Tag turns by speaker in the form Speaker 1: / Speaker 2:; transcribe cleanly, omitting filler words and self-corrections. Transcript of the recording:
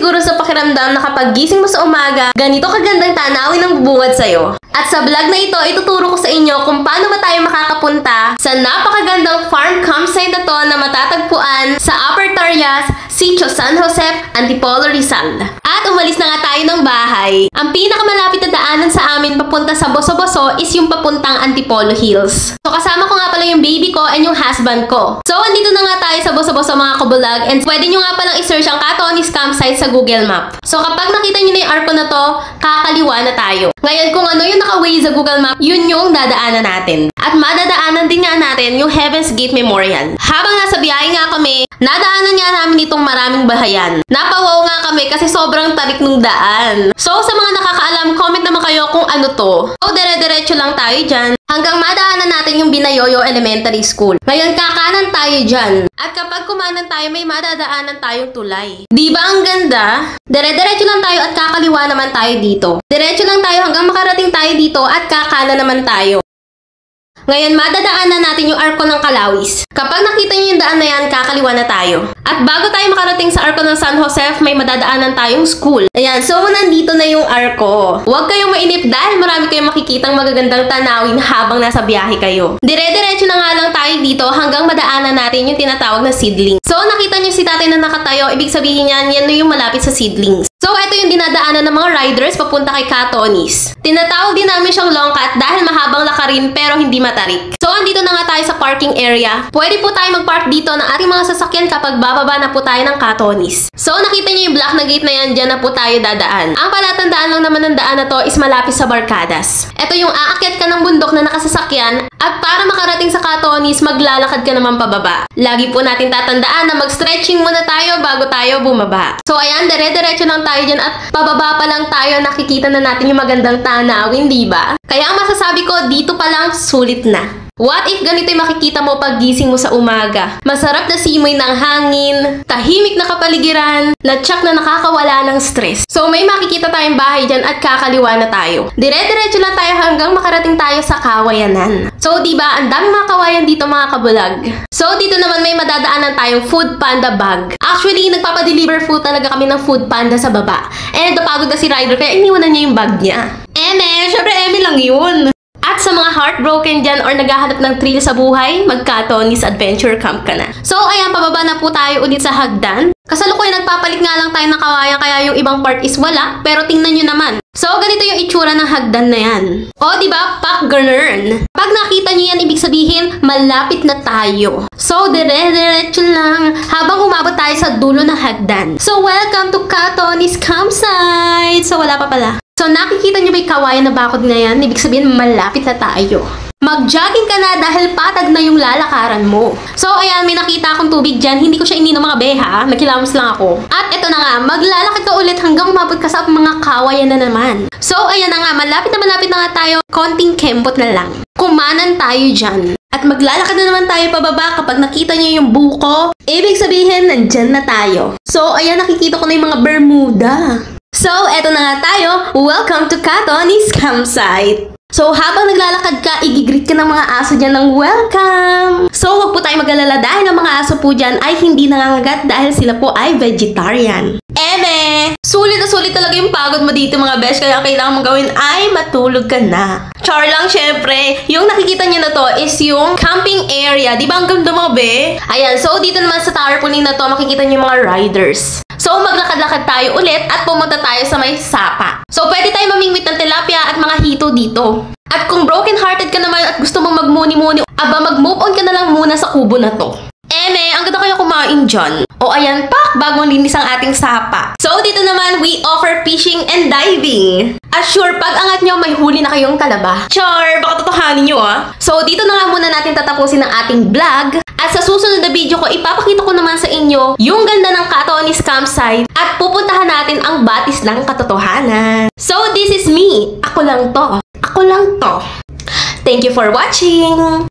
Speaker 1: siguro sa pakiramdam na kapag gising mo sa umaga, ganito kagandang tanawin ang bubungad sa'yo. At sa vlog na ito, ituturo ko sa inyo kung paano ba tayo makakapunta sa napakagandang farm campsite na to na matatagpuan sa Upper Tarlac, Sitio San Josep, Antipolo, Rizal. At umalis na nga tayo ng bahay. Ang pinakamalapit na daanan sa amin papunta sa Boso-Boso is yung papuntang Antipolo Hills. So kasama ko nga pala yung baby ko and yung husband ko. So andito na nga tayo sa Boso-Boso mga kabulag, and pwede nyo nga palang i-search ang Catonis Campsite sa Google Map. So kapag nakita nyo na yung arko na to, kakaliwa na tayo. Ngayon kung ano yung naka-way sa Google Map, yun yung dadaanan natin. At madadaanan din nga natin yung Heaven's Gate Memorial. Habang nasa biyahe nga kami, nadaanan nga namin itong maraming bahayan. Napawaw nga kami kasi sobrang tarik ng daan. So sa mga nakakaalam, comment naman kayo kung ano to. So dire-diretso lang tayo dyan hanggang madaanan natin yung Binayoyo Elementary School. Ngayon kakanan tayo dyan. At kapag kumanan tayo, may madadaanan tayong tulay. Di ba ang ganda? Dire-diretso lang tayo at kakaliwa naman tayo dito. Diretso lang tayo hanggang makarating tayo dito at kakanan naman tayo. Ngayon, madadaanan natin yung Arko ng Kalawis. Kapag nakita niyo yung daan na yan, kakaliwa na tayo. At bago tayo makarating sa Arko ng San Josef, may madadaanan tayong school. Ayan, so nandito na yung Arko. Huwag kayong mainip dahil marami kayong makikitang magagandang tanawin habang nasa biyahe kayo. Dire-diretso na nga lang tayo dito hanggang madaanan natin yung tinatawag na seedling. So, nakita niyo si tatay na nakatayo, ibig sabihin niyan, yan na yung malapit sa seedlings. So, ito yung dinadaanan ng mga riders papunta kay Catonis. Tinatawag din namin siyang long cut dahil mahabang lakarin pero hindi matarik. So, andito na nga tayo sa parking area. Pwede po tayo mag-park dito ng ating mga sasakyan kapag bababa na po tayo ng Catonis. So, nakita niyo yung black na gate na yan, dyan na po tayo dadaan. Ang palatandaan lang naman ng daan na to is malapit sa Barcadas. Ito yung aakyat ka ng bundok na nakasasakyan at para makarating sa Catonis, maglalakad ka naman pababa. Lagi po natin tatandaan na mag-stretching muna tayo bago tayo bumaba. So, ayan, dire-diretso lang tayo dyan at pababa pa lang tayo, nakikita na natin yung magandang tanawin, diba? Kaya ang masasabi ko, dito pa lang sulit na. What if ganito yung makikita mo pag gising mo sa umaga? Masarap na simoy ng hangin, tahimik na kapaligiran, na tsak na nakakawala ng stress. So may makikita tayong bahay dyan at kakaliwa na tayo. Dire-diretso lang tayo hanggang makarating tayo sa Kawayanan. So diba, ang dami mga kawayan dito mga kabulag. So dito naman may madadaanan tayong Food Panda bag. Actually, nagpapadeliver food talaga kami ng Food Panda sa baba. And napagod na si rider kaya iniwanan niya yung bag niya. Syempre lang yun. At sa mga heartbroken dyan or naghahanap ng thrill sa buhay, mag-Catonis Adventure Camp ka na. So, ayan, pababa na po tayo ulit sa hagdan. Kasalukuyan nagpapalit nga lang tayo ng kawayan kaya yung ibang part is wala, pero tingnan nyo naman. So, ganito yung itsura ng hagdan na yan. O, diba? Pak ganun. Pag nakita nyo yan, ibig sabihin, malapit na tayo. So, dire-diretso lang habang umabot tayo sa dulo ng hagdan. So, welcome to Catonis Campsite! So, wala pa pala. So, nakikita nyo ba yung kawayan na bakod na yan? Ibig sabihin, malapit na tayo. Mag-jogging ka na dahil patag na yung lalakaran mo. So, ayan, may nakita akong tubig dyan. Hindi ko siya ininom mga beha. Nagkilamos lang ako. At ito na nga, maglalakad ka ulit hanggang umabot ka sa mga kawayan na naman. So, ayan na nga, malapit na nga tayo. Konting kembot na lang. Kumanan tayo dyan. At maglalakad na naman tayo pababa kapag nakita nyo yung buko. Ibig sabihin, nandyan na tayo. So, ayan, nakikita ko na yung mga Bermuda. So, eto na nga tayo. Welcome to Catonis Campsite. So, habang naglalakad ka, igigreet ka ng mga aso dyan ng welcome. So, huwag po tayo mag-alala dahil ang mga aso po dyan ay hindi nangangagat dahil sila po ay vegetarian. Sulit na sulit talaga yung pagod mo dito mga besh, kaya ang kailangan mong gawin ay matulog ka na. Char lang syempre, yung nakikita nyo na to is yung camping area. Di ba ang ganda mga be? Ayan, so dito naman sa tarpaulin na to, makikita nyo yung mga riders. So, maglakad-lakad tayo ulit at pumunta tayo sa may sapa. So, pwede tayo mamingwit ng tilapia at mga hito dito. At kung broken-hearted ka naman at gusto mong mag-muni-muni, mag-move on ka na lang muna sa kubo na to. Ang ganda kaya kumain dyan. O ayan, pak, bagong linis ang ating sapa. So, dito naman, we offer fishing and diving. At sure, pag angat nyo, may huli na kayong talaba. Char, baka totohanin nyo So, dito na nga muna natin tatapusin ang ating vlog. At sa susunod na video ko, ipapakita ko naman sa inyo yung ganda ng Catonis Campsite at pupuntahan natin ang batis ng katotohanan. So, this is me. Ako lang to. Thank you for watching.